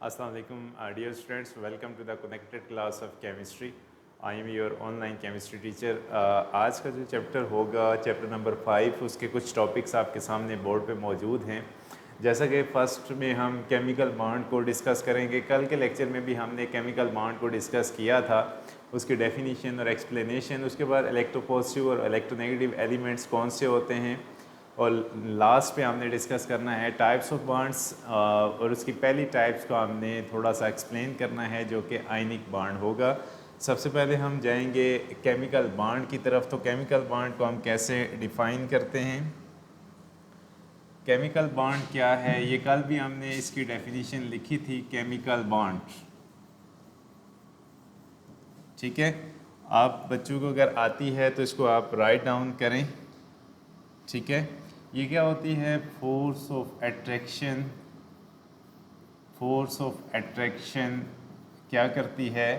Assalamu alaikum, dear students. Welcome to the connected class of chemistry. I am your online chemistry teacher. आज का जो chapter होगा chapter number 5, उसके कुछ topics आपके सामने बोर्ड पे मौजूद हैं। जैसा कि फर्स्ट में हम केमिकल बॉन्ड को डिस्कस करेंगे। कल के लेक्चर में भी हमने केमिकल बॉन्ड को डिस्कस किया था, उसकी डेफिनीशन और एक्सप्लेनेशन। उसके बाद इलेक्ट्रोपॉजिटिव और इलेक्ट्रोनेगेटिव एलिमेंट्स कौन से होते हैं, और लास्ट पे हमने डिस्कस करना है टाइप्स ऑफ बॉन्ड्स, और उसकी पहली टाइप्स को हमने थोड़ा सा एक्सप्लेन करना है जो कि आयनिक बॉन्ड होगा। सबसे पहले हम जाएंगे केमिकल बॉन्ड की तरफ। तो केमिकल बॉन्ड को हम कैसे डिफ़ाइन करते हैं, केमिकल बॉन्ड क्या है, ये कल भी हमने इसकी डेफिनेशन लिखी थी। केमिकल बॉन्ड, ठीक है, आप बच्चों को अगर आती है तो इसको आप राइट डाउन करें, ठीक है। ये क्या होती है, force of attraction. Force of attraction क्या करती है,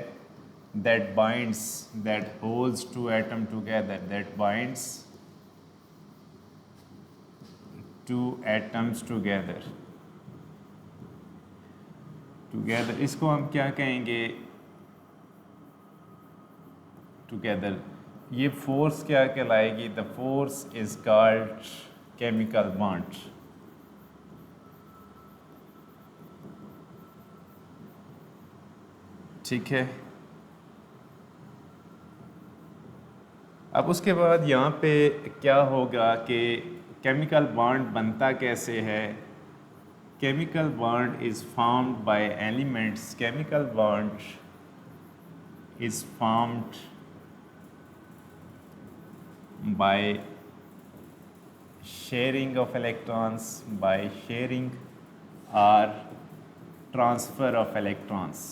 that binds, that holds two atom together, that binds two atoms together. इसको हम क्या कहेंगे, टुगेदर। ये फोर्स क्या कहलाएगी, the force is called chemical bond. ठीक है। अब उसके बाद यहाँ पे क्या होगा कि केमिकल बॉन्ड बनता कैसे है। Chemical bond is formed by elements, chemical bond is formed by sharing of electrons, by sharing or transfer of electrons।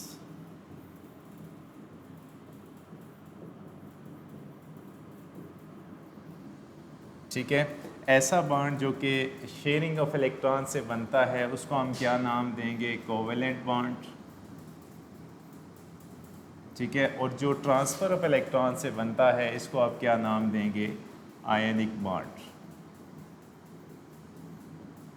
ठीक है, ऐसा बॉन्ड जो कि शेयरिंग ऑफ इलेक्ट्रॉन से बनता है उसको हम क्या नाम देंगे, कोवेलेंट बॉन्ड। ठीक है, और जो ट्रांसफ़र ऑफ इलेक्ट्रॉन से बनता है इसको आप क्या नाम देंगे, आयनिक बॉन्ड।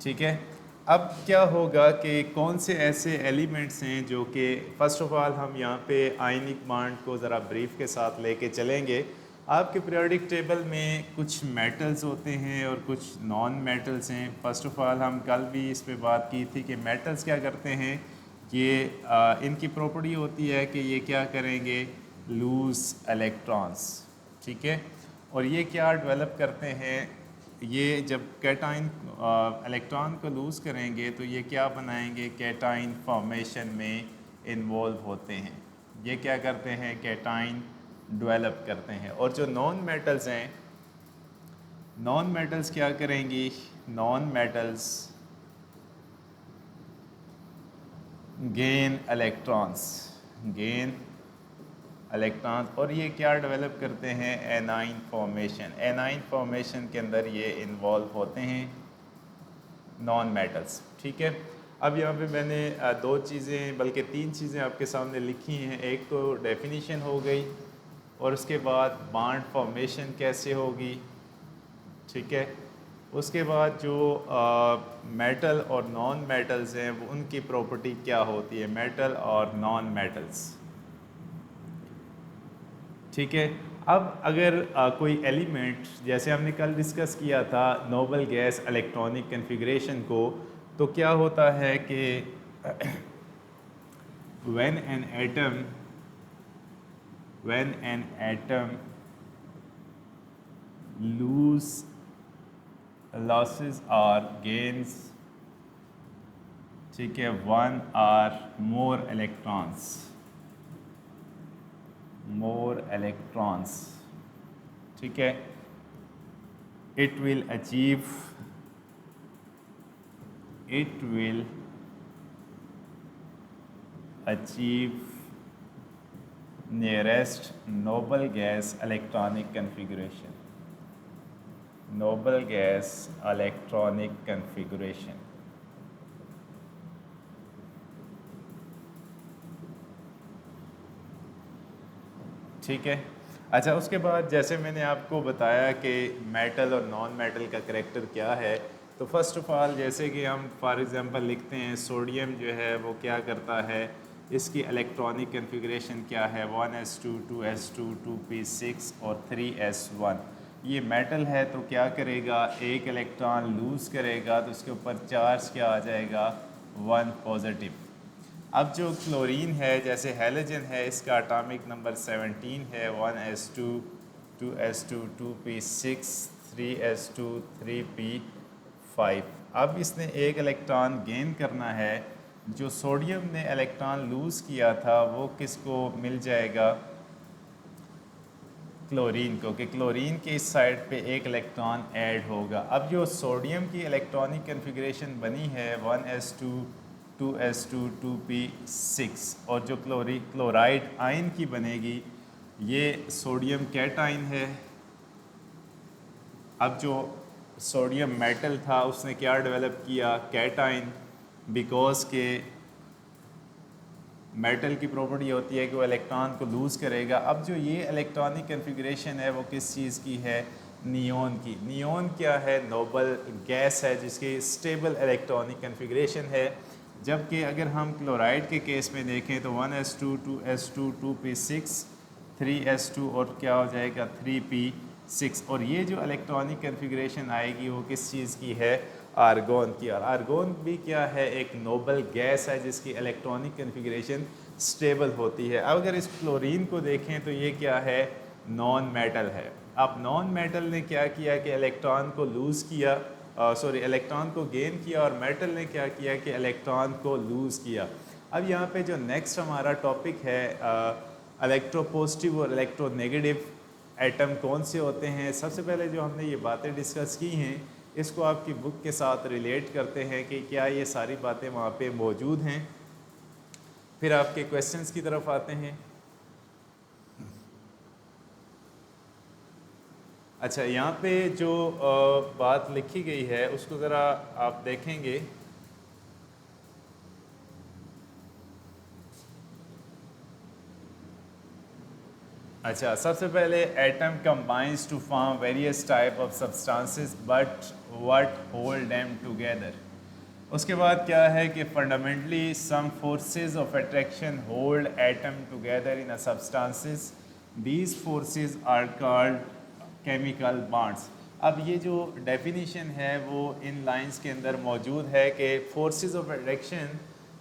ठीक है। अब क्या होगा कि कौन से ऐसे एलिमेंट्स हैं जो कि फ़र्स्ट ऑफ ऑल हम यहाँ पे आयनिक बॉन्ड को ज़रा ब्रीफ के साथ लेके चलेंगे। आपके पीरियोडिक टेबल में कुछ मेटल्स होते हैं और कुछ नॉन मेटल्स हैं। फ़र्स्ट ऑफ ऑल हम कल भी इस पे बात की थी कि मेटल्स क्या करते हैं, ये इनकी प्रॉपर्टी होती है कि ये क्या करेंगे, लूज़ इलेक्ट्रॉन्स। ठीक है, और ये क्या डेवलप करते हैं, ये जब कैटाइन इलेक्ट्रॉन को लूज़ करेंगे तो ये क्या बनाएंगे, कैटाइन फॉर्मेशन में इन्वॉल्व होते हैं। ये क्या करते हैं, कैटाइन डेवलप करते हैं। और जो नॉन मेटल्स हैं, नॉन मेटल्स क्या करेंगी, non metals gain electrons, gain electrons, और ये क्या डेवलप करते हैं, एनाइन फॉर्मेशन। एनाइन फॉर्मेशन के अंदर ये इन्वॉल्व होते हैं नॉन मेटल्स। ठीक है। अब यहाँ पे मैंने दो चीज़ें बल्कि तीन चीज़ें आपके सामने लिखी हैं। एक तो डेफिनीशन हो गई, और उसके बाद बॉन्ड फॉर्मेशन कैसे होगी। ठीक है, उसके बाद जो मेटल और नॉन मेटल्स हैं वो उनकी प्रॉपर्टी क्या होती है, मेटल और नॉन मेटल्स। ठीक है। अब अगर कोई एलिमेंट, जैसे हमने कल डिस्कस किया था नोबल गैस इलेक्ट्रॉनिक कन्फिग्रेशन को, तो क्या होता है कि when an atom losses or gains, ठीक है, one or more electrons, ठीक है, it will achieve nearest noble gas electronic configuration, noble gas electronic configuration। ठीक है। अच्छा, उसके बाद जैसे मैंने आपको बताया कि मेटल और नॉन मेटल का करेक्टर क्या है, तो फर्स्ट ऑफ ऑल जैसे कि हम फॉर एग्ज़ाम्पल लिखते हैं सोडियम जो है वो क्या करता है, इसकी इलेक्ट्रॉनिक कन्फिग्रेशन क्या है 1s2 2s2 2p6 और 3s1। ये मेटल है तो क्या करेगा, एक इलेक्ट्रॉन लूज़ करेगा तो उसके ऊपर चार्ज क्या आ जाएगा 1 पॉजिटिव। अब जो क्लोरीन है जैसे हैलोजन है, इसका एटॉमिक नंबर 17 है 1s2 2s2 2p6 3s2 3p5। अब इसने एक इलेक्ट्रॉन गेन करना है, जो सोडियम ने इलेक्ट्रॉन लूज़ किया था वो किसको मिल जाएगा, क्लोरीन को, कि क्लोरीन के इस साइड पे एक इलेक्ट्रॉन ऐड होगा। अब जो सोडियम की इलेक्ट्रॉनिक कन्फिग्रेशन बनी है 1s2 2s2 2p6 और जो क्लोराइड आयन की बनेगी ये सोडियम कैटाइन है। अब जो सोडियम मेटल था उसने क्या डेवलप किया, कैटाइन, बिकॉज के मेटल की प्रॉपर्टी होती है कि वो इलेक्ट्रॉन को लूज़ करेगा। अब जो ये इलेक्ट्रॉनिक कन्फिग्रेशन है वो किस चीज़ की है, नियोन की। नियोन क्या है, नोबल गैस है जिसकी स्टेबल इलेक्ट्रॉनिक कन्फिग्रेशन है। जबकि अगर हम क्लोराइड के केस में देखें तो 1s2 2s2 2p6 3s2 और क्या हो जाएगा 3p6, और ये जो इलेक्ट्रॉनिक कन्फिग्रेशन आएगी वो किस चीज़ की है, आर्गोन की। और आर्गोन भी क्या है, एक नोबल गैस है जिसकी इलेक्ट्रॉनिक कन्फिग्रेशन स्टेबल होती है। अब अगर इस क्लोरीन को देखें तो ये क्या है, नॉन मेटल है। अब नॉन मेटल ने क्या किया कि इलेक्ट्रॉन को लूज़ किया, इलेक्ट्रॉन को गेन किया, और मेटल ने क्या किया कि इलेक्ट्रॉन को लूज़ किया। अब यहाँ पे जो नेक्स्ट हमारा टॉपिक है इलेक्ट्रोपॉजिटिव और इलेक्ट्रोनेगेटिव एटम कौन से होते हैं। सबसे पहले जो हमने ये बातें डिस्कस की हैं इसको आपकी बुक के साथ रिलेट करते हैं कि क्या ये सारी बातें वहाँ पे मौजूद हैं। फिर आपके क्वेश्चंस की तरफ आते हैं। अच्छा, यहाँ पे जो बात लिखी गई है उसको ज़रा आप देखेंगे। अच्छा, सबसे पहले atom combines to form various type of substances but what hold them together. उसके बाद क्या है कि fundamentally some forces of attraction hold atom together in a substances, these forces are called chemical bonds. अब ये जो डेफिनेशन है वो इन लाइंस के अंदर मौजूद है कि forces of attraction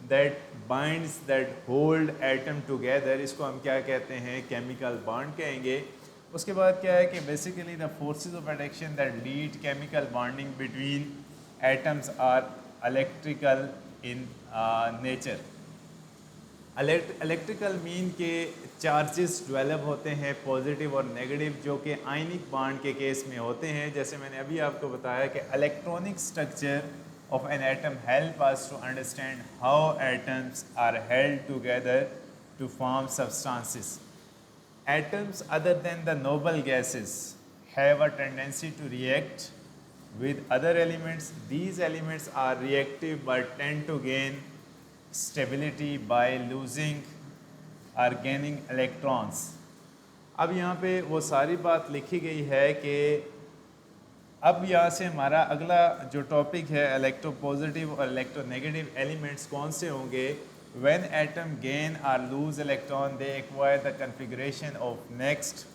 that binds that hold atom together, इसको हम क्या कहते हैं, केमिकल बॉन्ड कहेंगे। उसके बाद क्या है कि basically the forces of attraction that lead chemical bonding between atoms are electrical in nature. Electrical mean के चार्जेस डेवलप होते हैं पॉजिटिव और नेगेटिव, जो कि आयनिक बॉन्ड के केस में होते हैं। जैसे मैंने अभी आपको बताया कि electronic structure of an atom help us to understand how atoms are held together to form substances. Atoms other than the noble gases have a tendency to react with other elements. These elements are reactive but tend to gain stability by losing or gaining electrons. अब यहाँ पे वो सारी बात लिखी गई है कि अब यहाँ से हमारा अगला जो टॉपिक है इलेक्ट्रोपॉजिटिव और इलेक्ट्रोनेगेटिव एलिमेंट्स कौन से होंगे। व्हेन एटम गेन और lose electron they acquire the configuration of next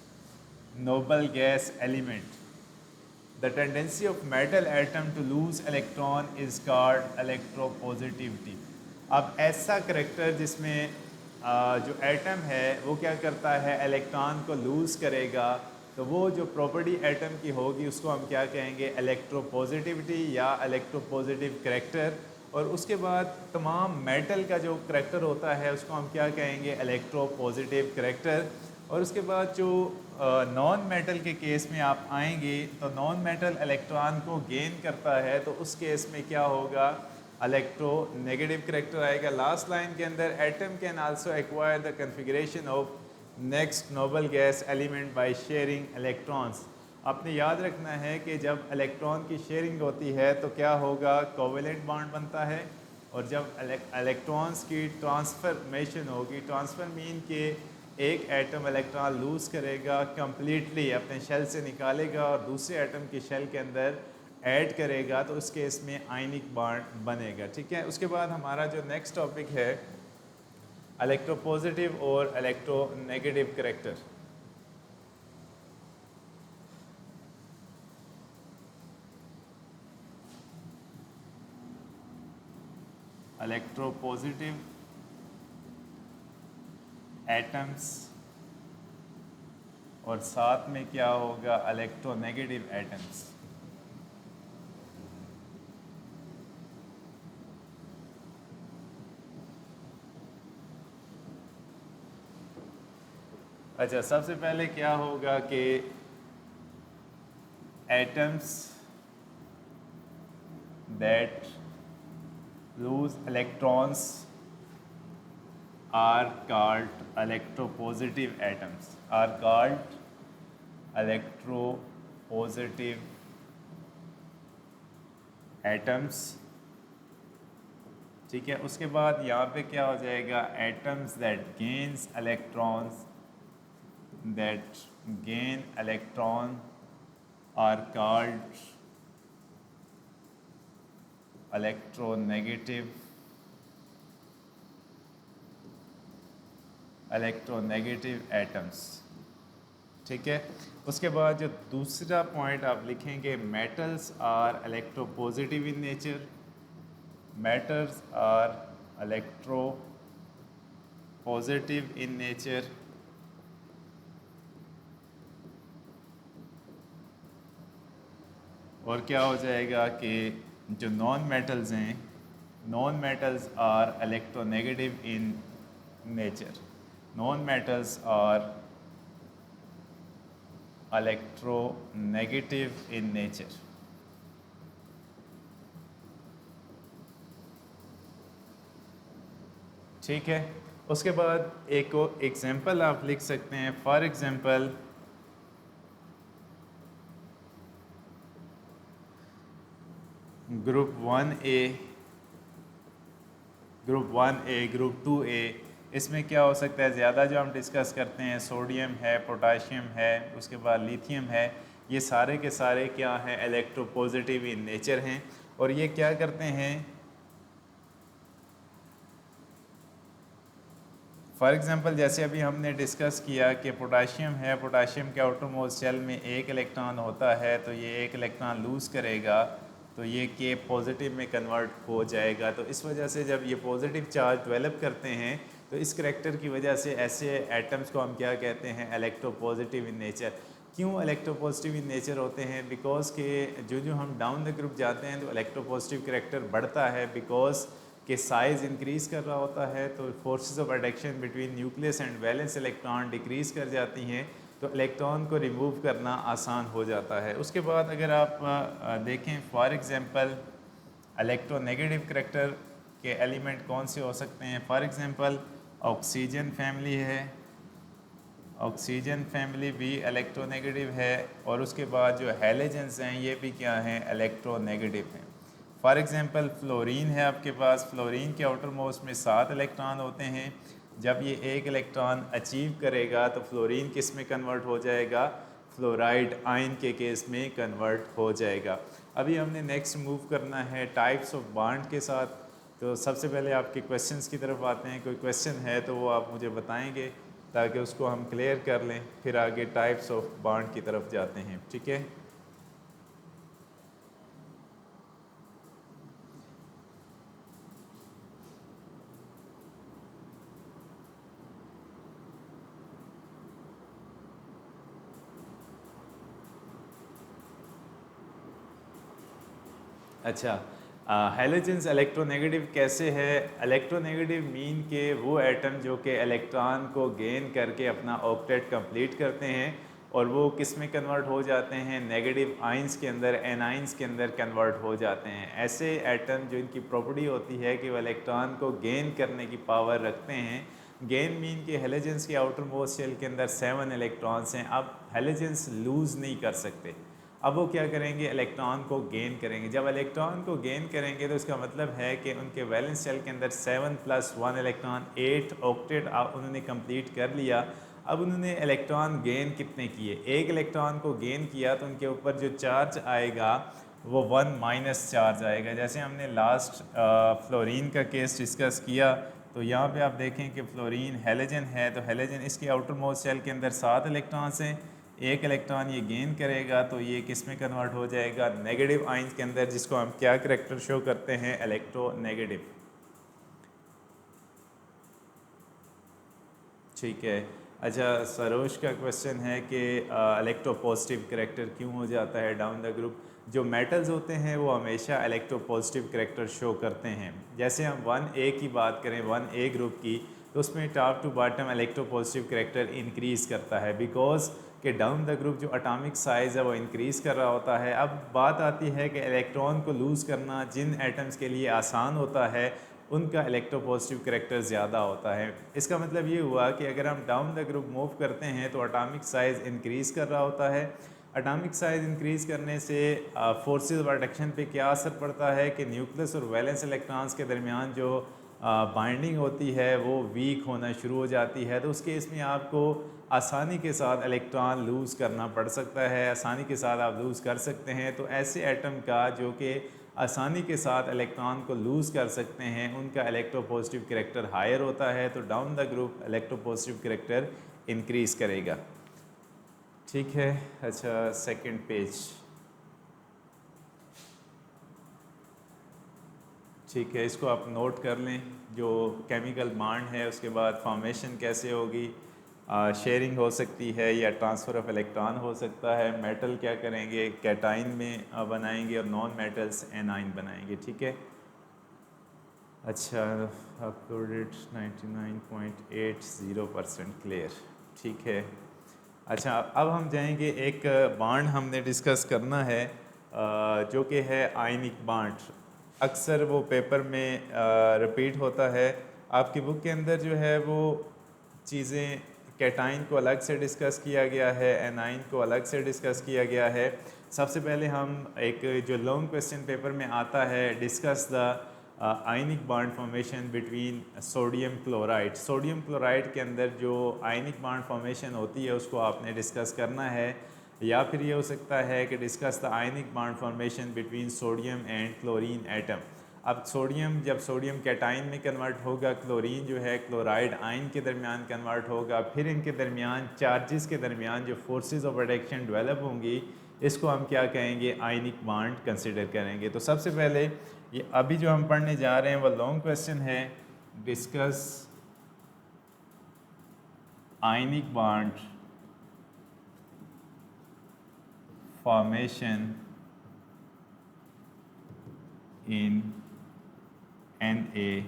noble gas element. The tendency of metal atom to lose electron is called electropositivity. अब ऐसा करेक्टर जिसमें जो एटम है वो क्या करता है, इलेक्ट्रॉन को लूज़ करेगा, तो वो जो प्रॉपर्टी एटम की होगी उसको हम क्या कहेंगे, इलेक्ट्रोपॉजिटिविटी या इलेक्ट्रोपॉजिटिव करेक्टर। और उसके बाद तमाम मेटल का जो करेक्टर होता है उसको हम क्या कहेंगे, इलेक्ट्रोपॉजिटिव करेक्टर। और उसके बाद जो नॉन मेटल के केस में आप आएंगे तो नॉन मेटल इलेक्ट्रॉन को गेन करता है, तो उस केस में क्या होगा, इलेक्ट्रोनेगेटिव करेक्टर आएगा। लास्ट लाइन के अंदर atom can also acquire the configuration of next noble gas element by sharing electrons. आपने याद रखना है कि जब इलेक्ट्रॉन की शेयरिंग होती है तो क्या होगा, कोवेलेंट बॉन्ड बनता है। और जब इलेक्ट्रॉन्स की ट्रांसफॉर्मेशन होगी, ट्रांसफर मीन के एक एटम इलेक्ट्रॉन लूज़ करेगा, कंप्लीटली अपने शेल से निकालेगा और दूसरे एटम की शेल के अंदर ऐड करेगा तो उस केस में आयनिक बॉन्ड बनेगा। ठीक है, उसके बाद हमारा जो नेक्स्ट टॉपिक है इलेक्ट्रोपॉजिटिव और इलेक्ट्रोनेगेटिव करैक्टर। इलेक्ट्रोपॉजिटिव एटम्स और साथ में क्या होगा इलेक्ट्रोनेगेटिव एटम्स। अच्छा, सबसे पहले क्या होगा कि atoms that loose electrons are called electropositive atoms, are called electropositive atoms। ठीक है, उसके बाद यहाँ पे क्या हो जाएगा atoms that gains electrons, that gain electron are called electronegative atoms. ठीक है, उसके बाद जो दूसरा पॉइंट आप लिखेंगे metals are electropositive in nature, metals are electropositive in nature. और क्या हो जाएगा कि जो नॉन मेटल्स हैं, non metals are electronegative in nature, non-metals are electronegative in nature। ठीक है, उसके बाद एक एग्जांपल आप लिख सकते हैं। For example group 1A, group 2A, इसमें क्या हो सकता है ज़्यादा जो हम डिस्कस करते हैं सोडियम है, पोटाशियम है, उसके बाद लिथियम है, ये सारे के सारे क्या हैं इलेक्ट्रोपॉजिटिव इन नेचर हैं। और ये क्या करते हैं, फॉर एग्जांपल जैसे अभी हमने डिस्कस किया कि पोटाशियम है, पोटाशियम के आउटरमोस्ट शेल में एक इलेक्ट्रॉन होता है, तो ये एक इलेक्ट्रॉन लूज़ करेगा तो ये के पॉजिटिव में कन्वर्ट हो जाएगा। तो इस वजह से जब ये पॉजिटिव चार्ज डेवलप करते हैं तो इस करैक्टर की वजह से ऐसे एटम्स को हम क्या कहते हैं इलेक्ट्रोपॉजिटिव इन नेचर। क्यों इलेक्ट्रोपॉजिटिव इन नेचर होते हैं, बिकॉज के जो हम डाउन द ग्रुप जाते हैं तो इलेक्ट्रोपॉजिटिव करैक्टर बढ़ता है, बिकॉज के साइज़ इंक्रीज़ कर रहा होता है, तो forces of attraction between nucleus and valence electron decrease कर जाती हैं, तो इलेक्ट्रॉन को रिमूव करना आसान हो जाता है। उसके बाद अगर आप देखें फॉर एग्जांपल इलेक्ट्रोनेगेटिव करैक्टर के एलिमेंट कौन से हो सकते हैं। फॉर एग्जांपल ऑक्सीजन फैमिली है, ऑक्सीजन फैमिली भी इलेक्ट्रोनेगेटिव है, और उसके बाद जो हैलोजेंस हैं ये भी क्या हैं इलेक्ट्रोनेगेटिव हैं। फॉर एग्जांपल फ्लोरीन है आपके पास, फ्लोरीन के आउटर मोस्ट में 7 इलेक्ट्रॉन होते हैं। जब ये एक इलेक्ट्रॉन अचीव करेगा तो फ्लोरीन किस में कन्वर्ट हो जाएगा, फ्लोराइड आयन के केस में कन्वर्ट हो जाएगा। अभी हमने नेक्स्ट मूव करना है टाइप्स ऑफ बॉन्ड के साथ। तो सबसे पहले आपके क्वेश्चंस की तरफ आते हैं। कोई क्वेश्चन है तो वो आप मुझे बताएंगे ताकि उसको हम क्लियर कर लें, फिर आगे टाइप्स ऑफ बॉन्ड की तरफ जाते हैं। ठीक है, अच्छा हैलोजेंस इलेक्ट्रोनेगेटिव कैसे है। इलेक्ट्रोनेगेटिव मीन के वो एटम जो कि इलेक्ट्रॉन को गेन करके अपना ऑक्टेट कंप्लीट करते हैं और वो किस में कन्वर्ट हो जाते हैं, नेगेटिव आइंस के अंदर, एनाइंस के अंदर कन्वर्ट हो जाते हैं। ऐसे एटम जो इनकी प्रॉपर्टी होती है कि वो इलेक्ट्रॉन को गेन करने की पावर रखते हैं। गेन मीन के हैलोजेंस के आउटर मोस्ट शेल के अंदर 7 इलेक्ट्रॉन्स हैं। अब हैलोजेंस लूज़ नहीं कर सकते, अब वो क्या करेंगे, इलेक्ट्रॉन को गेन करेंगे। जब इलेक्ट्रॉन को गेन करेंगे तो इसका मतलब है कि उनके वैलेंस शेल के अंदर 7 + 1 इलेक्ट्रॉन 8 ऑक्टेट उन्होंने कंप्लीट कर लिया। अब उन्होंने इलेक्ट्रॉन गेन कितने किए, एक इलेक्ट्रॉन को गेन किया तो उनके ऊपर जो चार्ज आएगा वो 1 माइनस चार्ज आएगा। जैसे हमने लास्ट फ्लोरीन का केस डिस्कस किया, तो यहाँ पे आप देखें कि फ्लोरीन हेलोजन है, तो हेलोजन इसकी आउटर मोस्ट शेल के अंदर 7 इलेक्ट्रॉन्स हैं, एक इलेक्ट्रॉन ये गेन करेगा तो ये किस में कन्वर्ट हो जाएगा, नेगेटिव आइंस के अंदर, जिसको हम क्या करैक्टर शो करते हैं, इलेक्ट्रोनेगेटिव। ठीक है। अच्छा, सरोज का क्वेश्चन है कि इलेक्ट्रोपॉजिटिव करैक्टर क्यों हो जाता है डाउन द ग्रुप। जो मेटल्स होते हैं वो हमेशा इलेक्ट्रोपॉजिटिव करैक्टर शो करते हैं। जैसे हम 1A की बात करें, 1A ग्रुप की, तो उसमें top to bottom electropositive character increase करता है, बिकॉज कि डाउन द ग्रुप जो अटामिक साइज़ है वो इंक्रीज़ कर रहा होता है। अब बात आती है कि इलेक्ट्रॉन को लूज़ करना जिन एटम्स के लिए आसान होता है उनका इलेक्ट्रोपॉजिटिव करैक्टर ज़्यादा होता है। इसका मतलब ये हुआ कि अगर हम डाउन द ग्रुप मूव करते हैं तो अटामिक साइज़ इंक्रीज़ कर रहा होता है। अटामिक साइज़ इंक्रीज़ करने से फोर्सेस ऑफ अट्रैक्शन पे क्या असर पड़ता है कि न्यूक्लियस और वैलेंस इलेक्ट्रॉन्स के दरमियान जो बाइंडिंग होती है वो वीक होना शुरू हो जाती है। तो उस केस में आपको आसानी के साथ इलेक्ट्रॉन लूज़ करना पड़ सकता है, आसानी के साथ आप लूज़ कर सकते हैं। तो ऐसे एटम का जो कि आसानी के साथ इलेक्ट्रॉन को लूज़ कर सकते हैं उनका इलेक्ट्रोपॉजिटिव करैक्टर हायर होता है, तो down the group electropositive character increase करेगा। ठीक है। अच्छा, सेकंड पेज। ठीक है, इसको आप नोट कर लें। जो केमिकल बॉन्ड है उसके बाद फॉर्मेशन कैसे होगी, शेयरिंग हो सकती है या ट्रांसफ़र ऑफ इलेक्ट्रॉन हो सकता है। मेटल क्या करेंगे, कैटाइन में बनाएंगे और नॉन मेटल्स एनाइन बनाएंगे। ठीक है। अच्छा, अपलोडेड 99.80% क्लियर। ठीक है। अच्छा, अब हम जाएंगे, एक बॉन्ड हमने डिस्कस करना है जो कि है आयनिक बॉन्ड। अक्सर वो पेपर में रिपीट होता है। आपकी बुक के अंदर जो है वो चीज़ें, कैटाइन को अलग से डिस्कस किया गया है, एनाइन को अलग से डिस्कस किया गया है। सबसे पहले हम एक जो लॉन्ग क्वेश्चन पेपर में आता है, discuss the ionic bond formation between sodium chloride. Sodium chloride के अंदर जो आयनिक बॉन्ड फॉर्मेशन होती है उसको आपने डिस्कस करना है। या फिर ये हो सकता है कि discuss the ionic bond formation between sodium and chlorine atom. अब सोडियम, जब सोडियम कैटाइन में कन्वर्ट होगा, क्लोरीन जो है क्लोराइड आयन के दरमियान कन्वर्ट होगा, फिर इनके दरमियान चार्जेस के दरमियान जो फोर्सेस ऑफ अट्रैक्शन डेवलप होंगी, इसको हम क्या कहेंगे, आयनिक बॉन्ड कंसिडर करेंगे। तो सबसे पहले ये अभी जो हम पढ़ने जा रहे हैं वो लॉन्ग क्वेश्चन है, डिस्कस आयनिक बॉन्ड फॉर्मेशन इन NaCl।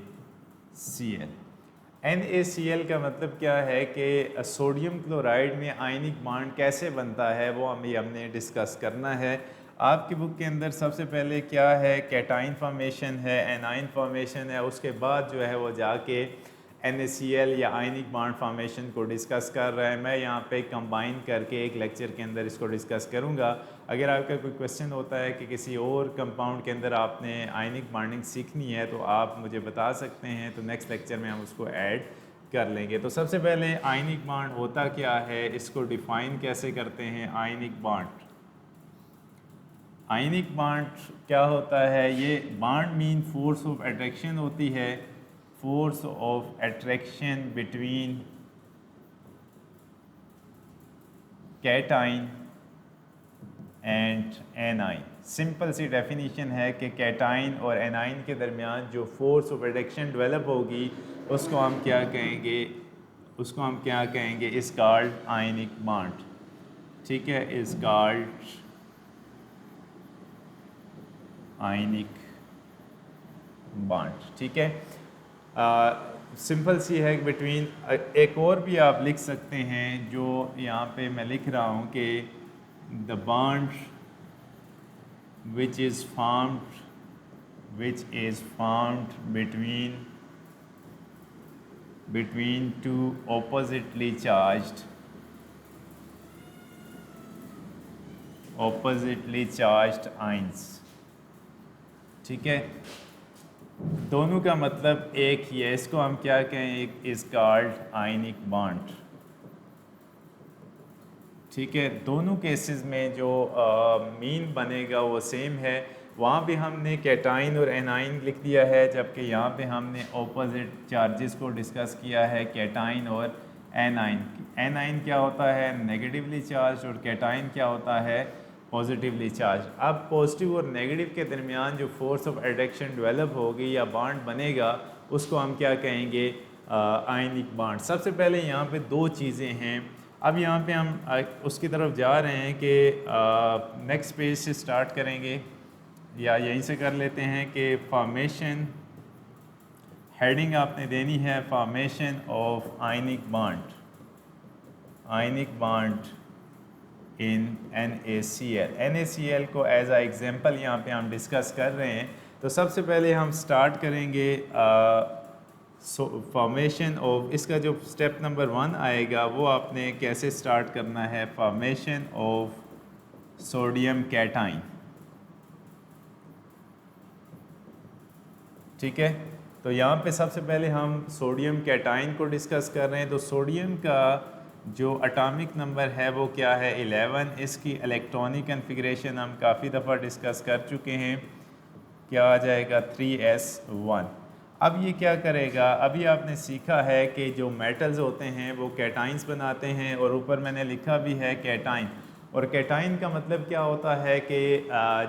NaCl का मतलब क्या है कि सोडियम क्लोराइड में आयनिक बॉन्ड कैसे बनता है वो हमने डिस्कस करना है। आपकी बुक के अंदर सबसे पहले क्या है, कैटाइन फॉर्मेशन है, एनाइन फॉर्मेशन है, उसके बाद जो है वो जाके NaCl या आयनिक बॉन्ड फॉर्मेशन को डिस्कस कर रहा है। मैं यहाँ पे कंबाइन करके एक लेक्चर के अंदर इसको डिस्कस करूँगा। अगर आपका कोई क्वेश्चन होता है कि किसी और कंपाउंड के अंदर आपने आयनिक बॉन्डिंग सीखनी है तो आप मुझे बता सकते हैं, तो नेक्स्ट लेक्चर में हम उसको ऐड कर लेंगे। तो सबसे पहले आयनिक बॉन्ड होता क्या है, इसको डिफ़ाइन कैसे करते हैं। आयनिक बॉन्ड, आयनिक बॉन्ड क्या होता है, ये bond mean force of attraction होती है, force of attraction between cation and anion. Simple सी डेफिनेशन है कि कैटाइन और एनाइन के दरमियान जो फोर्स ऑफ अट्रैक्शन डेवलप होगी उसको हम क्या कहेंगे, उसको हम क्या कहेंगे, इज कॉल्ड आयनिक बॉन्ड। ठीक है, इज कॉल्ड आयनिक बॉन्ड। ठीक है, सिंपल सी है बिटवीन। एक और भी आप लिख सकते हैं जो यहाँ पे मैं लिख रहा हूँ कि the bond which is formed between two oppositely charged ions। ठीक है, दोनों का मतलब एक ही है, इसको हम क्या कहें, इज कॉल्ड आयनिक बॉन्ड। ठीक है, दोनों केसेस में जो मीन बनेगा वो सेम है। वहाँ पे हमने कैटाइन और एनाइन लिख दिया है, जबकि यहाँ पे हमने ऑपोजिट चार्जेस को डिस्कस किया है, कैटाइन और एनाइन। एनाइन क्या होता है? नेगेटिवली चार्ज, और कैटाइन क्या होता है? Positively charge. अब पॉजिटिव और नेगेटिव के दरमियान जो फोर्स ऑफ अट्रैक्शन डेवलप होगी या बॉन्ड बनेगा, उसको हम क्या कहेंगे? Ionic bond. सबसे पहले यहाँ पे दो चीज़ें हैं। अब यहाँ पे हम उसकी तरफ जा रहे हैं कि नेक्स्ट पेज से स्टार्ट करेंगे, या यहीं से कर लेते हैं कि फॉर्मेशन, हेडिंग आपने देनी है formation of ionic bond, ionic bond in NaCl। NaCl को एज आ एग्जांपल यहाँ पे हम डिस्कस कर रहे हैं। तो सबसे पहले हम स्टार्ट करेंगे फॉर्मेशन ऑफ, इसका जो स्टेप नंबर 1 आएगा वो आपने कैसे स्टार्ट करना है? Formation of sodium cation. ठीक है, तो यहाँ पे सबसे पहले हम सोडियम कैटाइन को डिस्कस कर रहे हैं। तो सोडियम का जो एटॉमिक नंबर है वो क्या है? 11। इसकी इलेक्ट्रॉनिक कन्फिग्रेशन हम काफ़ी दफ़ा डिस्कस कर चुके हैं। क्या आ जाएगा? 3s1। अब ये क्या करेगा? अभी आपने सीखा है कि जो मेटल्स होते हैं वो कैटाइंस बनाते हैं, और ऊपर मैंने लिखा भी है कैटाइन। और कैटाइन का मतलब क्या होता है कि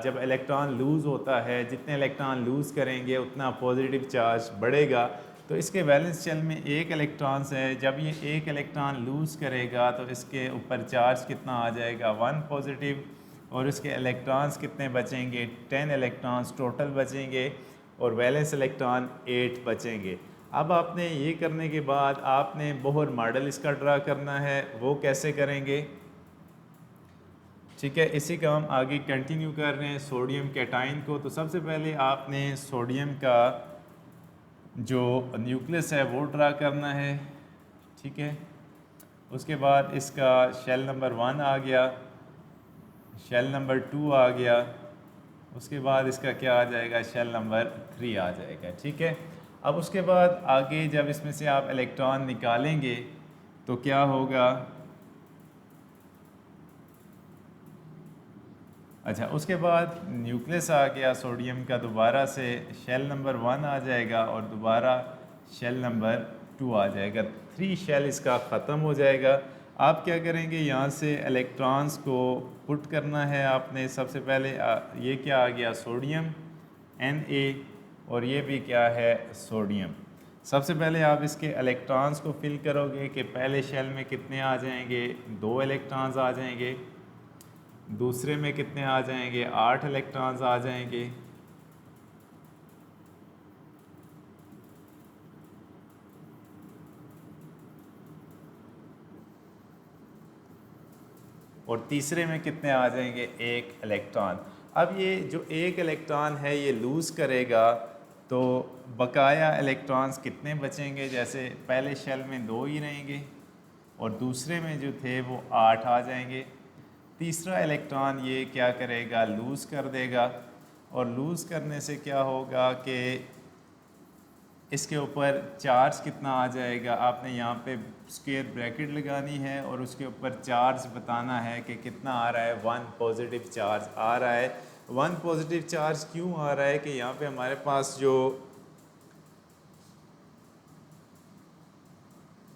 जब इलेक्ट्रॉन लूज़ होता है, जितने इलेक्ट्रॉन लूज़ करेंगे उतना पॉजिटिव चार्ज बढ़ेगा। तो इसके वैलेंस शेल में एक इलेक्ट्रॉन्स है, जब ये एक इलेक्ट्रॉन लूज़ करेगा तो इसके ऊपर चार्ज कितना आ जाएगा? 1 पॉजिटिव। और इसके इलेक्ट्रॉन्स कितने बचेंगे? 10 इलेक्ट्रॉन्स टोटल बचेंगे, और वैलेंस इलेक्ट्रॉन 8 बचेंगे। अब आपने ये करने के बाद आपने बोहर मॉडल इसका ड्रा करना है। वो कैसे करेंगे? ठीक है, इसी का हम आगे कंटिन्यू कर रहे हैं सोडियम कैटाइन को। तो सबसे पहले आपने सोडियम का जो न्यूक्लियस है वो ड्रा करना है। ठीक है, उसके बाद इसका शेल नंबर 1 आ गया, शेल नंबर 2 आ गया, उसके बाद इसका क्या आ जाएगा? शेल नंबर 3 आ जाएगा। ठीक है, अब उसके बाद आगे जब इसमें से आप इलेक्ट्रॉन निकालेंगे तो क्या होगा? अच्छा, उसके बाद न्यूक्लियस आ गया सोडियम का, दोबारा से शेल नंबर 1 आ जाएगा और दोबारा शेल नंबर 2 आ जाएगा। 3 शेल इसका ख़त्म हो जाएगा। आप क्या करेंगे? यहाँ से इलेक्ट्रॉन्स को पुट करना है आपने। सबसे पहले ये क्या आ गया? सोडियम Na, और ये भी क्या है? सोडियम। सबसे पहले आप इसके इलेक्ट्रॉन्स को फिल करोगे कि पहले शेल में कितने आ जाएंगे? 2 इलेक्ट्रॉन्स आ जाएंगे। दूसरे में कितने आ जाएंगे? 8 इलेक्ट्रॉन्स आ जाएंगे। और तीसरे में कितने आ जाएंगे? 1 इलेक्ट्रॉन। अब ये जो 1 इलेक्ट्रॉन है ये लूज़ करेगा, तो बकाया इलेक्ट्रॉन्स कितने बचेंगे? जैसे पहले शेल में 2 ही रहेंगे और दूसरे में जो थे वो 8 आ जाएंगे। तीसरा इलेक्ट्रॉन ये क्या करेगा? लूज़ कर देगा, और लूज़ करने से क्या होगा कि इसके ऊपर चार्ज कितना आ जाएगा? आपने यहाँ पे स्क्वायर ब्रैकेट लगानी है और उसके ऊपर चार्ज बताना है कि कितना आ रहा है। 1 पॉजिटिव चार्ज आ रहा है। 1 पॉजिटिव चार्ज क्यों आ रहा है? कि यहाँ पे हमारे पास जो,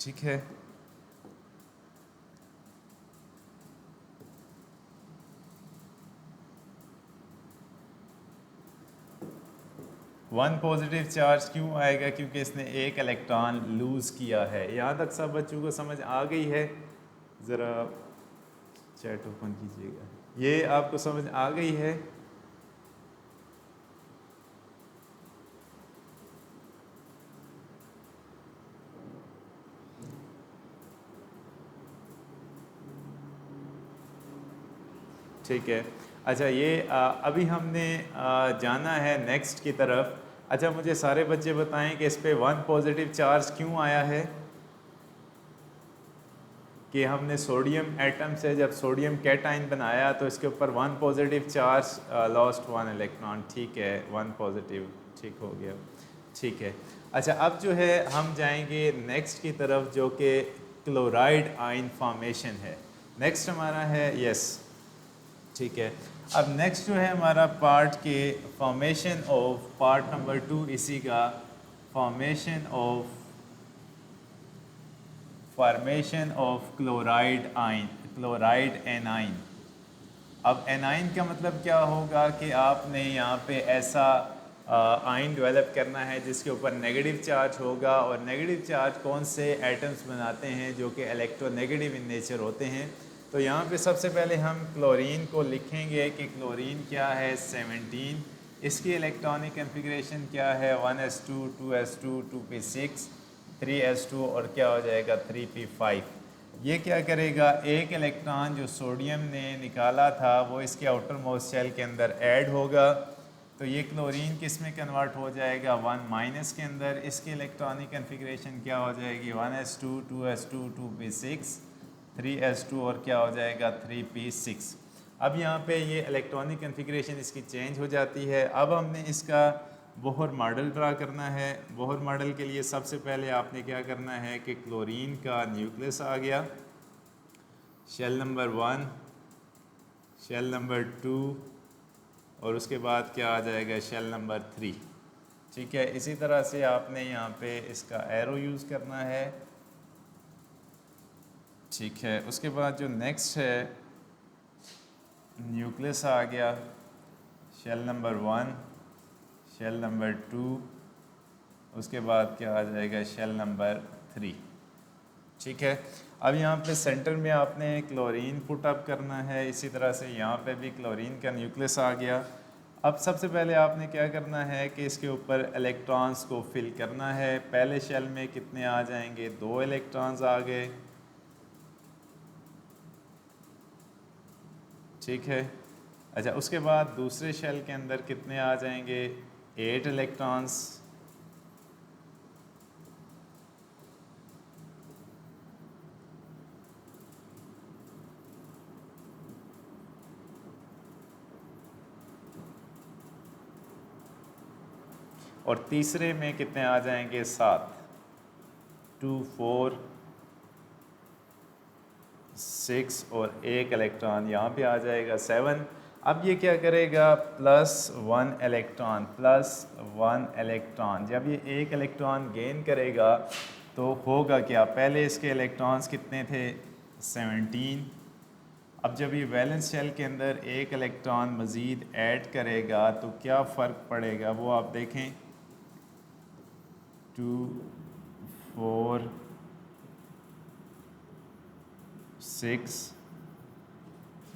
ठीक है, 1 पॉजिटिव चार्ज क्यों आएगा? क्योंकि इसने 1 इलेक्ट्रॉन लूज़ किया है। यहाँ तक सब बच्चों को समझ आ गई है? ज़रा चैट ओपन कीजिएगा। ये आपको समझ आ गई है? ठीक है, अच्छा, ये अभी हमने जाना है नेक्स्ट की तरफ। अच्छा, मुझे सारे बच्चे बताएं कि इस पे 1 पॉजिटिव चार्ज क्यों आया है? कि हमने सोडियम एटम से जब सोडियम कैटाइन बनाया तो इसके ऊपर 1 पॉजिटिव चार्ज लॉस्ट 1 इलेक्ट्रॉन। ठीक है, 1 पॉजिटिव, ठीक हो गया। ठीक है, अच्छा, अब जो है हम जाएंगे नेक्स्ट की तरफ, जो कि क्लोराइड आयन फॉर्मेशन है। नेक्स्ट हमारा है यस, ठीक है। अब नेक्स्ट जो है हमारा पार्ट के फॉर्मेशन ऑफ पार्ट नंबर 2 इसी का फॉर्मेशन ऑफ क्लोराइड एनाइन। अब एनाइन का मतलब क्या होगा कि आपने यहाँ पे ऐसा आयन डेवलप करना है जिसके ऊपर नेगेटिव चार्ज होगा, और नेगेटिव चार्ज कौन से एटम्स बनाते हैं जो कि इलेक्ट्रोनेगेटिव इन नेचर होते हैं। तो यहाँ पे सबसे पहले हम क्लोरीन को लिखेंगे कि क्लोरीन क्या है 17, इसकी इलेक्ट्रॉनिक कन्फिग्रेशन क्या है 1s2 2s2 2p6 3s2 और क्या हो जाएगा 3p5। ये क्या करेगा, एक इलेक्ट्रॉन जो सोडियम ने निकाला था वो इसके आउटर मोस्ट शेल के अंदर ऐड होगा, तो ये क्लोरीन किस में कन्वर्ट हो जाएगा 1 माइनस के अंदर। इसकी इलेक्ट्रॉनिक कन्फिग्रेशन क्या हो जाएगी 1s2 2s2 2p6 3s2 और क्या हो जाएगा 3p6। अब यहाँ पे ये इलेक्ट्रॉनिक कन्फिग्रेशन इसकी चेंज हो जाती है। अब हमने इसका बोहर मॉडल ड्रा करना है। बोहर मॉडल के लिए सबसे पहले आपने क्या करना है कि क्लोरीन का न्यूक्लियस आ गया, शेल नंबर 1, शेल नंबर 2 और उसके बाद क्या आ जाएगा शेल नंबर 3, ठीक है। इसी तरह से आपने यहाँ पे इसका एरो यूज़ करना है, ठीक है। उसके बाद जो नेक्स्ट है न्यूक्लियस आ गया, शेल नंबर 1, शेल नंबर 2, उसके बाद क्या आ जाएगा शेल नंबर 3, ठीक है। अब यहाँ पे सेंटर में आपने क्लोरीन पुट अप करना है, इसी तरह से यहाँ पे भी क्लोरीन का न्यूक्लियस आ गया। अब सबसे पहले आपने क्या करना है कि इसके ऊपर इलेक्ट्रॉन्स को फिल करना है। पहले शेल में कितने आ जाएंगे 2 इलेक्ट्रॉन्स आ गए, ठीक है। अच्छा, उसके बाद दूसरे शेल के अंदर कितने आ जाएंगे 8 इलेक्ट्रॉन्स, और तीसरे में कितने आ जाएंगे 7, 2 4 6 और 1 इलेक्ट्रॉन यहाँ पे आ जाएगा 7। अब ये क्या करेगा +1 इलेक्ट्रॉन, +1 इलेक्ट्रॉन। जब ये 1 इलेक्ट्रॉन गेन करेगा तो होगा क्या, पहले इसके इलेक्ट्रॉन्स कितने थे 17। अब जब ये वैलेंस शेल के अंदर 1 इलेक्ट्रॉन मज़ीद ऐड करेगा तो क्या फ़र्क पड़ेगा वो आप देखें, 2 4 6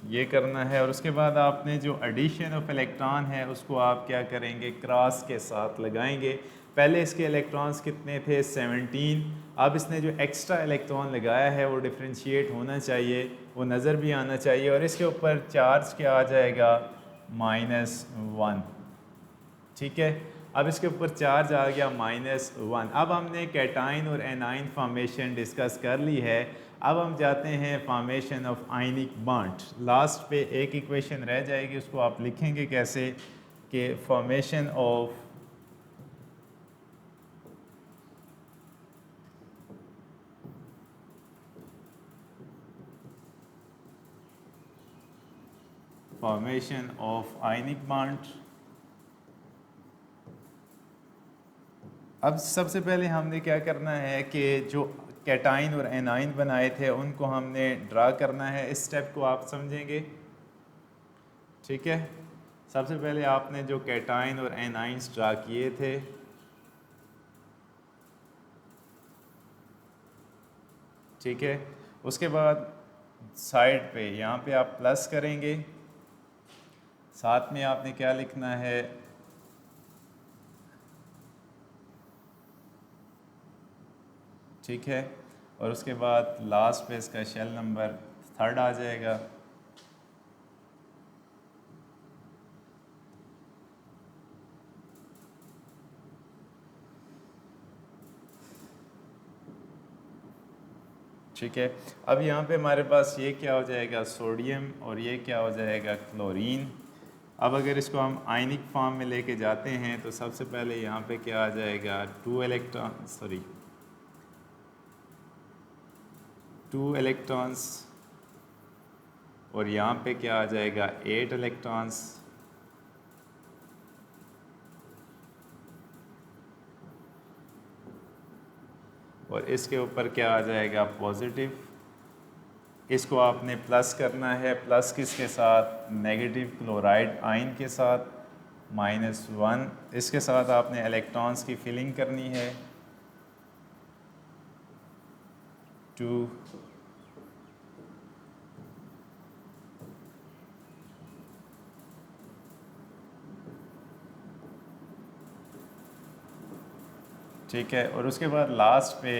ये करना है। और उसके बाद आपने जो एडिशन ऑफ इलेक्ट्रॉन है उसको आप क्या करेंगे क्रॉस के साथ लगाएंगे। पहले इसके इलेक्ट्रॉन्स कितने थे 17, अब इसने जो एक्स्ट्रा इलेक्ट्रॉन लगाया है वो डिफ्रेंशिएट होना चाहिए, वो नज़र भी आना चाहिए, और इसके ऊपर चार्ज क्या आ जाएगा -1, ठीक है। अब इसके ऊपर चार्ज आ गया -1। अब हमने कैटाइन और एनाइन फॉर्मेशन डिस्कस कर ली है। अब हम जाते हैं formation of ionic bond. Last पे एक इक्वेशन रह जाएगी, उसको आप लिखेंगे कैसे कि फॉर्मेशन ऑफ आयनिक बॉन्ड। अब सबसे पहले हमने क्या करना है कि जो कैटाइन और एनाइन बनाए थे उनको हमने ड्रा करना है। इस स्टेप को आप समझेंगे, ठीक है। सबसे पहले आपने जो कैटाइन और एनाइंस ड्रा किए थे ठीक है, उसके बाद साइड पे यहाँ पे आप प्लस करेंगे, साथ में आपने क्या लिखना है ठीक है, और उसके बाद लास्ट पे इसका शेल नंबर 3 आ जाएगा। ठीक है, अब यहाँ पे हमारे पास ये क्या हो जाएगा सोडियम और ये क्या हो जाएगा क्लोरीन। अब अगर इसको हम आयनिक फॉर्म में लेके जाते हैं तो सबसे पहले यहाँ पे क्या आ जाएगा 2 इलेक्ट्रॉन्स और यहाँ पे क्या आ जाएगा 8 इलेक्ट्रॉन्स। और इसके ऊपर क्या आ जाएगा पॉजिटिव। इसको आपने प्लस करना है, प्लस किसके साथ, नेगेटिव क्लोराइड आयन के साथ, -1 इसके साथ आपने इलेक्ट्रॉन्स की फिलिंग करनी है 2 ठीक है। और उसके बाद लास्ट पे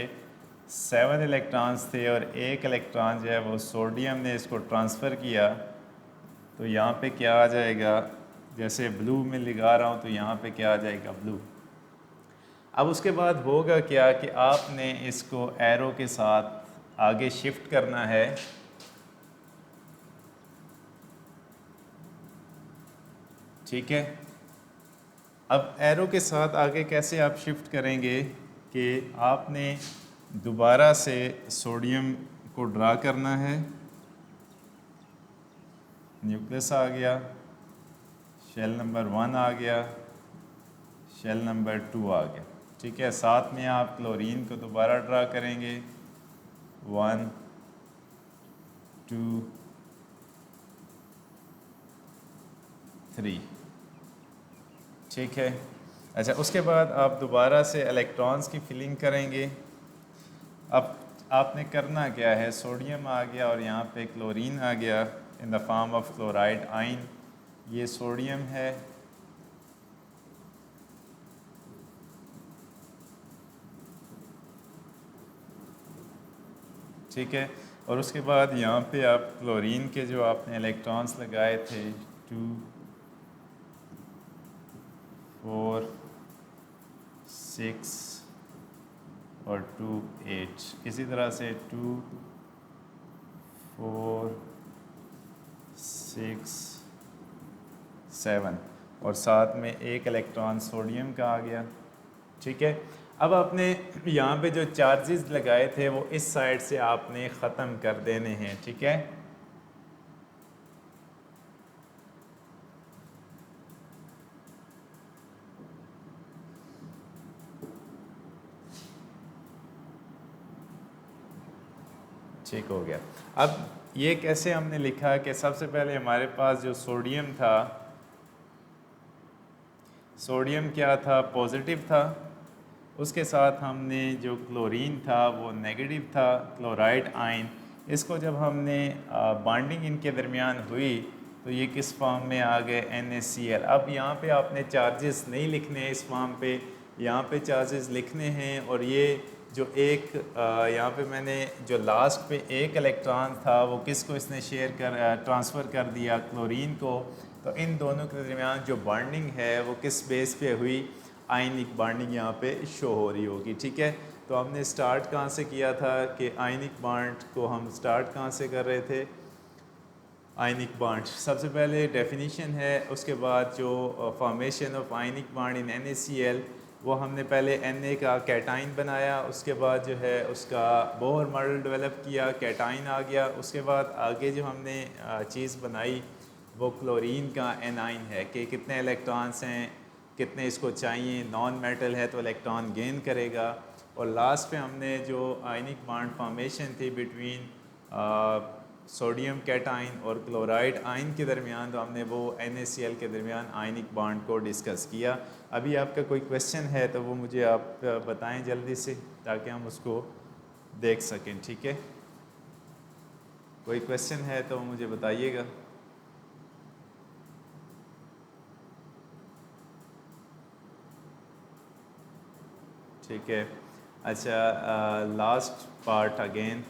7 इलेक्ट्रॉन्स थे और 1 इलेक्ट्रॉन जो है वो सोडियम ने इसको ट्रांसफ़र किया, तो यहाँ पे क्या आ जाएगा, जैसे ब्लू में लगा रहा हूँ तो यहाँ पे क्या आ जाएगा ब्लू। अब उसके बाद होगा क्या कि आपने इसको एरो के साथ आगे शिफ्ट करना है, ठीक है। अब एरो के साथ आगे कैसे आप शिफ्ट करेंगे कि आपने दोबारा से सोडियम को ड्रा करना है, न्यूक्लियस आ गया, शेल नंबर 1 आ गया, शेल नंबर 2 आ गया, ठीक है। साथ में आप क्लोरीन को दोबारा ड्रा करेंगे 1 2 3, ठीक है। अच्छा, उसके बाद आप दोबारा से इलेक्ट्रॉन्स की फिलिंग करेंगे। अब आपने करना क्या है, सोडियम आ गया और यहाँ पे क्लोरीन आ गया in the form of chloride ion, ये सोडियम है, ठीक है। और उसके बाद यहाँ पे आप क्लोरीन के जो आपने इलेक्ट्रॉन्स लगाए थे 2 4 6 और 2 8, इसी तरह से 2 4 6 7 और साथ में 1 इलेक्ट्रॉन सोडियम का आ गया, ठीक है। अब आपने यहाँ पे जो चार्जेस लगाए थे वो इस साइड से आपने ख़त्म कर देने हैं, ठीक है। ठीक हो गया। अब ये कैसे हमने लिखा कि सबसे पहले हमारे पास जो सोडियम था, सोडियम क्या था, पॉजिटिव था, उसके साथ हमने जो क्लोरीन था वो नेगेटिव था, क्लोराइड आयन। इसको जब हमने बॉन्डिंग इनके दरमियान हुई तो ये किस फॉर्म में आ गए, NaCl। अब यहाँ पे आपने चार्जेस नहीं लिखने हैं इस फॉर्म पे, यहाँ पे चार्जेस लिखने हैं। और ये जो एक यहाँ पे मैंने जो लास्ट पे 1 इलेक्ट्रॉन था वो किसको इसने शेयर कर ट्रांसफ़र कर दिया, क्लोरीन को। तो इन दोनों के दरमियान जो बॉन्डिंग है वो किस बेस पे हुई, आयनिक बॉन्डिंग यहाँ पे शो हो रही होगी, ठीक है। तो हमने स्टार्ट कहाँ से किया था कि आयनिक बॉन्ड को हम स्टार्ट कहाँ से कर रहे थे, आयनिक बॉन्ड सबसे पहले डेफिनेशन है, उसके बाद जो formation of ionic bond in NaCl वो हमने पहले Na का कैटाइन बनाया, उसके बाद जो है उसका बोहर मॉडल डेवलप किया, कैटाइन आ गया। उसके बाद आगे जो हमने चीज़ बनाई वो क्लोरीन का एनाइन है कि कितने इलेक्ट्रॉन्स हैं, कितने इसको चाहिए, नॉन मेटल है तो इलेक्ट्रॉन गेन करेगा। और लास्ट पे हमने जो आयनिक बॉन्ड फॉर्मेशन थी बिटवीन सोडियम कैटाइन और क्लोराइड आयन के दरमियान, तो हमने वो NaCl के दरमियान आयनिक बॉन्ड को डिस्कस किया। अभी आपका कोई क्वेश्चन है तो वो मुझे आप बताएं जल्दी से ताकि हम उसको देख सकें, ठीक है। कोई क्वेश्चन है तो मुझे बताइएगा। ठीक है। अच्छा, लास्ट पार्ट अगेन,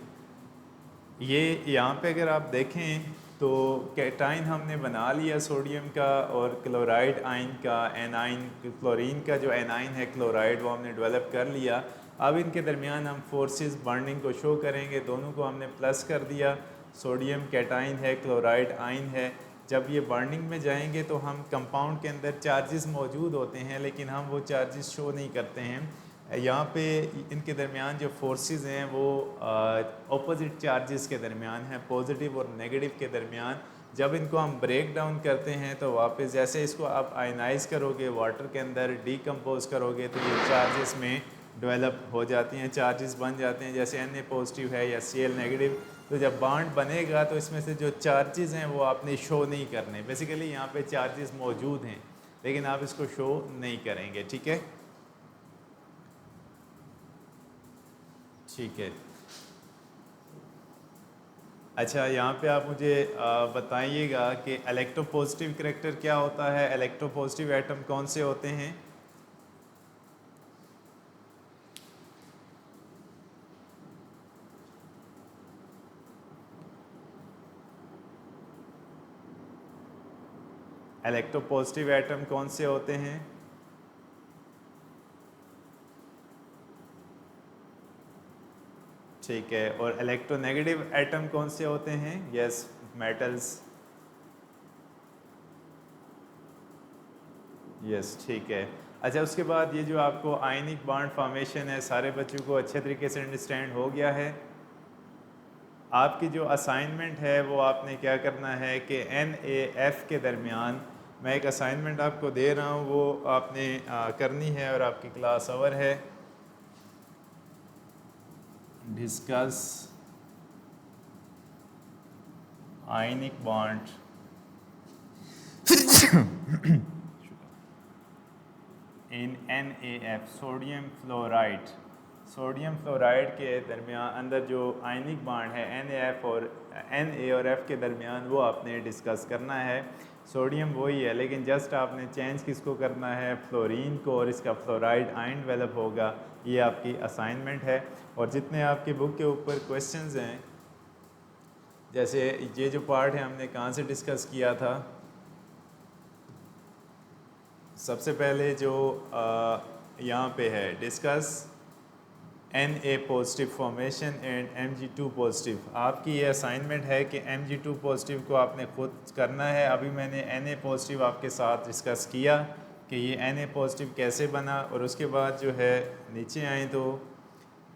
ये यहाँ पे अगर आप देखें तो कैटाइन हमने बना लिया सोडियम का और क्लोराइड आयन का एनाइन, क्लोरीन का जो एनाइन है क्लोराइड वो हमने डेवलप कर लिया। अब इनके दरमियान हम फोर्सेस बॉन्डिंग को शो करेंगे, दोनों को हमने प्लस कर दिया, सोडियम कैटाइन है, क्लोराइड आयन है। जब ये बॉन्डिंग में जाएंगे तो हम कंपाउंड के अंदर चार्जेस मौजूद होते हैं लेकिन हम वो चार्जेस शो नहीं करते हैं। यहाँ पे इनके दरमियान जो फोर्सेस हैं वो ऑपोजिट चार्जेस के दरमियान हैं, पॉजिटिव और नेगेटिव के दरमियान। जब इनको हम ब्रेक डाउन करते हैं तो वापस जैसे इसको आप आयनाइज करोगे, वाटर के अंदर डीकम्पोज करोगे, तो ये चार्जेस में डेवलप हो जाती हैं, चार्जेस बन जाते हैं, जैसे Na पॉजिटिव है या Cl नेगेटिव। तो जब बॉन्ड बनेगा तो इसमें से जो चार्जेस हैं वो आपने शो नहीं करने। बेसिकली यहाँ पे चार्जेस मौजूद हैं लेकिन आप इसको शो नहीं करेंगे। ठीक है, ठीक है। अच्छा, यहाँ पे आप मुझे बताइएगा कि इलेक्ट्रोपॉजिटिव करैक्टर क्या होता है, इलेक्ट्रोपॉजिटिव एटम कौन से होते हैं? इलेक्ट्रोपॉजिटिव एटम कौन से होते हैं? ठीक है, और इलेक्ट्रोनेगेटिव एटम कौन से होते हैं? Yes, metals. यस, ठीक है। अच्छा, उसके बाद ये जो आपको आयनिक बॉन्ड फॉर्मेशन है, सारे बच्चों को अच्छे तरीके से अंडरस्टैंड हो गया है? आपकी जो असाइनमेंट है वो आपने क्या करना है कि NaF के दरमियान, मैं एक असाइनमेंट आपको दे रहा हूँ, वो आपने करनी है और आपकी क्लास आवर है discuss ionic bond in NaF, sodium fluoride. Sodium fluoride के दरमियान अंदर जो आयनिक बॉन्ड है NaF और Na और F के दरमियान, वो आपने डिस्कस करना है। सोडियम वही है लेकिन जस्ट आपने चेंज किसको करना है, फ्लोरीन को, और इसका फ्लोराइड आयन डेवलप होगा। ये आपकी असाइनमेंट है। और जितने आपकी बुक के ऊपर क्वेश्चंस हैं, जैसे ये जो पार्ट है हमने कहाँ से डिस्कस किया था, सबसे पहले जो यहाँ पे है discuss Na positive formation and Mg2 positive. आपकी ये असाइनमेंट है कि Mg2 पॉजिटिव को आपने खुद करना है। अभी मैंने Na पॉजिटिव आपके साथ डिस्कस किया कि ये Na पॉजिटिव कैसे बना, और उसके बाद जो है नीचे आए तो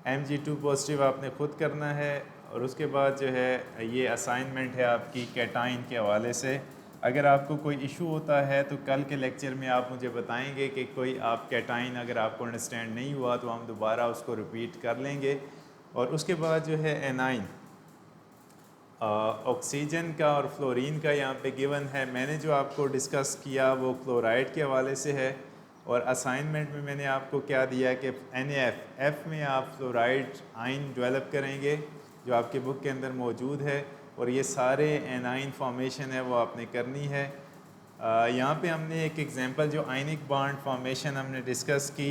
Mg2 पॉजिटिव आपने खुद करना है। और उसके बाद जो है ये असाइनमेंट है आपकी कैटाइन के हवाले से। अगर आपको कोई इशू होता है तो कल के लेक्चर में आप मुझे बताएंगे कि कोई आप कैटाइन अगर आपको अंडरस्टैंड नहीं हुआ तो हम दोबारा उसको रिपीट कर लेंगे। और उसके बाद जो है एनाइन, ऑक्सीजन का और फ्लोरीन का यहाँ पे गिवन है। मैंने जो आपको डिस्कस किया वो क्लोराइड के हवाले से है। और असाइनमेंट में मैंने आपको क्या दिया कि NaF में आप फ्लोराइड आयन डेवलप करेंगे जो आपके बुक के अंदर मौजूद है, और ये सारे एनाइन फॉर्मेशन है वो आपने करनी है। यहाँ पे हमने एक एग्जांपल जो आयनिक बॉन्ड फॉर्मेशन हमने डिस्कस की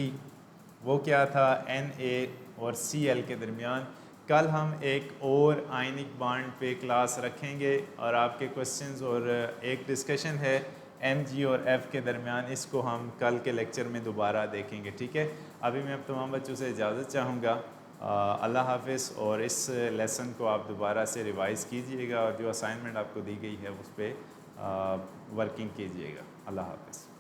वो क्या था, Na और Cl के दरमियान। कल हम एक और आयनिक बॉन्ड पे क्लास रखेंगे और आपके क्वेश्चंस और एक डिस्कशन है Mg और F के दरमियान, इसको हम कल के लेक्चर में दोबारा देखेंगे। ठीक है, अभी मैं अब तमाम बच्चों से इजाज़त चाहूँगा। अल्लाह हाफ़िज़। और इस लेसन को आप दोबारा से रिवाइज़ कीजिएगा और जो असाइनमेंट आपको दी गई है उस पर वर्किंग कीजिएगा। अल्लाह हाफ़िज़।